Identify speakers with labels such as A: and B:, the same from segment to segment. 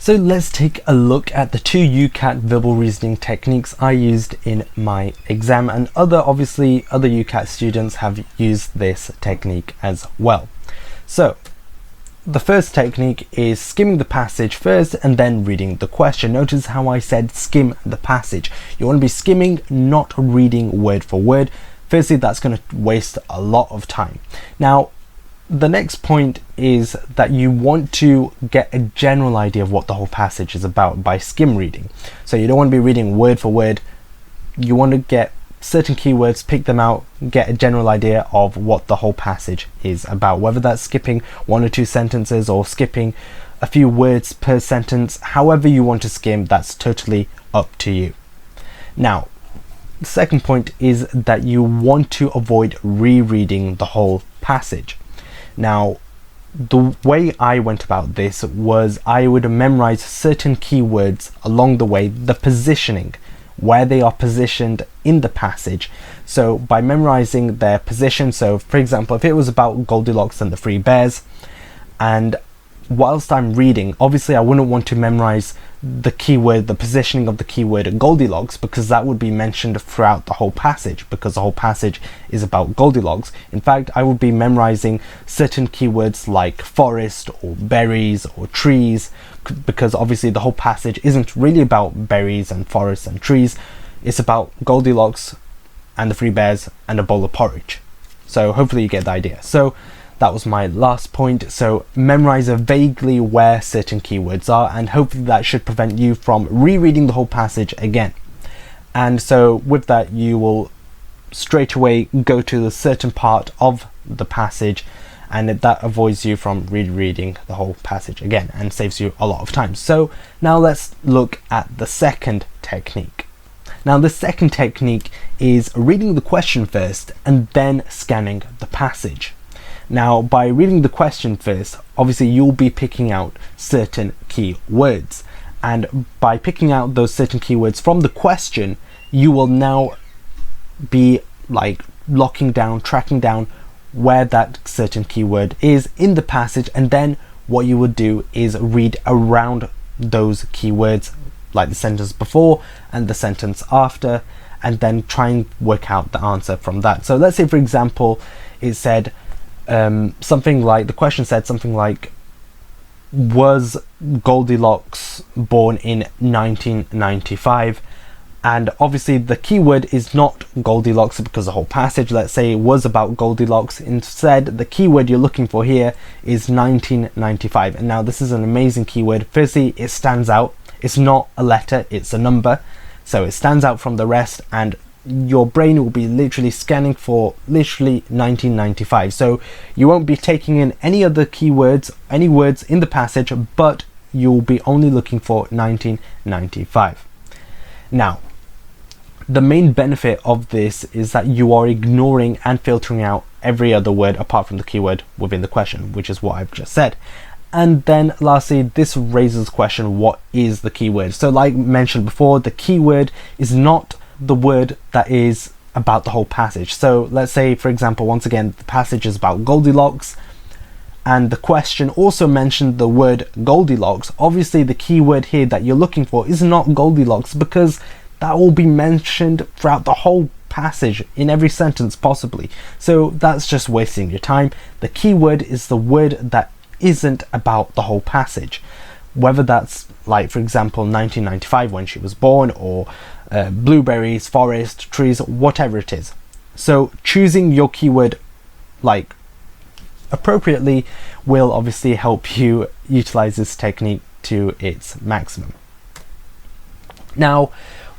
A: So let's take a look at the 2 UCAT verbal reasoning techniques I used in my exam, and obviously other UCAT students have used this technique as well. So the first technique is skimming the passage first and then reading the question. Notice how I said skim the passage. You want to be skimming, not reading word for word. Firstly, that's going to waste a lot of time. Now, the next point is that you want to get a general idea of what the whole passage is about by skim reading. So you don't want to be reading word for word. You want to get certain keywords, pick them out, get a general idea of what the whole passage is about, whether that's skipping 1 or 2 sentences or skipping a few words per sentence. However you want to skim, that's totally up to you. Now, the second point is that you want to avoid rereading the whole passage. Now, the way I went about this was I would memorize certain keywords along the way, the positioning, where they are positioned in the passage. So by memorizing their position, so for example, if it was about Goldilocks and the 3 bears, and whilst I'm reading, obviously I wouldn't want to memorize the keyword, the positioning of the keyword Goldilocks, because that would be mentioned throughout the whole passage, because the whole passage is about Goldilocks. In fact, I would be memorizing certain keywords like forest or berries or trees, because obviously the whole passage isn't really about berries and forests and trees. It's about Goldilocks and the 3 bears and a bowl of porridge. So hopefully you get the idea. So that was my last point. So memorize vaguely where certain keywords are, and hopefully that should prevent you from rereading the whole passage again. And so with that, you will straight away go to the certain part of the passage, and that avoids you from rereading the whole passage again and saves you a lot of time. So now let's look at the second technique. Now the second technique is reading the question first and then scanning the passage. Now, by reading the question first, obviously you'll be picking out certain key words, and by picking out those certain keywords from the question, you will now be like locking down, tracking down where that certain keyword is in the passage, and then what you would do is read around those keywords, like the sentence before and the sentence after, and then try and work out the answer from that. So let's say, for example, it said something like, the question said something like, was Goldilocks born in 1995? And obviously the keyword is not Goldilocks, because the whole passage, let's say, was about Goldilocks. Instead, the keyword you're looking for here is 1995. And now this is an amazing keyword. Firstly, it stands out. It's not a letter, it's a number. So it stands out from the rest, and your brain will be literally scanning for literally 1995. So you won't be taking in any other keywords, any words in the passage, but you'll be only looking for 1995. Now, the main benefit of this is that you are ignoring and filtering out every other word apart from the keyword within the question, which is what I've just said. And then lastly, this raises the question, what is the keyword? So like mentioned before, the keyword is not the word that is about the whole passage. So let's say, for example, once again, the passage is about Goldilocks, and the question also mentioned the word Goldilocks. Obviously the keyword here that you're looking for is not Goldilocks, because that will be mentioned throughout the whole passage in every sentence possibly. So that's just wasting your time. The keyword is the word that isn't about the whole passage, whether that's like, for example, 1995 when she was born, or blueberries, forest, trees, whatever it is. So choosing your keyword like appropriately will obviously help you utilize this technique to its maximum. Now,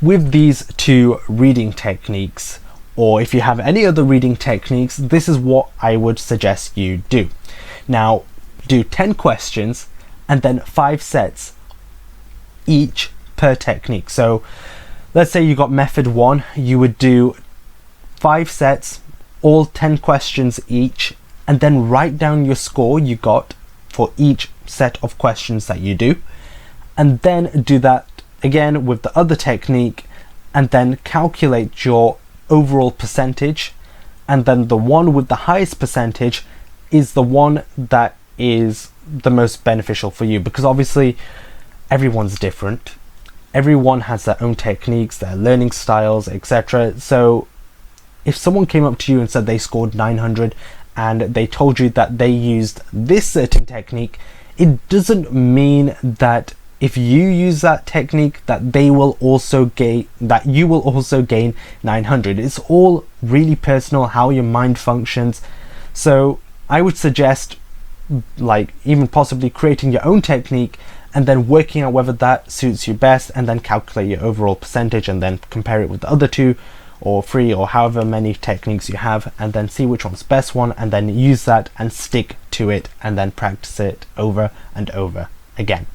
A: with these 2 reading techniques, or if you have any other reading techniques, this is what I would suggest you do. Now, do 10 questions and then 5 sets each per technique. So let's say you got method 1, you would do 5 sets, all 10 questions each, and then write down your score you got for each set of questions that you do, and then do that again with the other technique, and then calculate your overall percentage, and then the one with the highest percentage is the one that is the most beneficial for you, because obviously everyone's different. Everyone has their own techniques, their learning styles, etc. So if someone came up to you and said they scored 900 and they told you that they used this certain technique, it doesn't mean that if you use that technique that they will also gain, that you will also gain 900. It's all really personal, how your mind functions. So I would suggest like even possibly creating your own technique and then working out whether that suits you best, and then calculate your overall percentage and then compare it with the other 2 or 3 or however many techniques you have, and then see which one's best one, and then use that and stick to it and then practice it over and over again.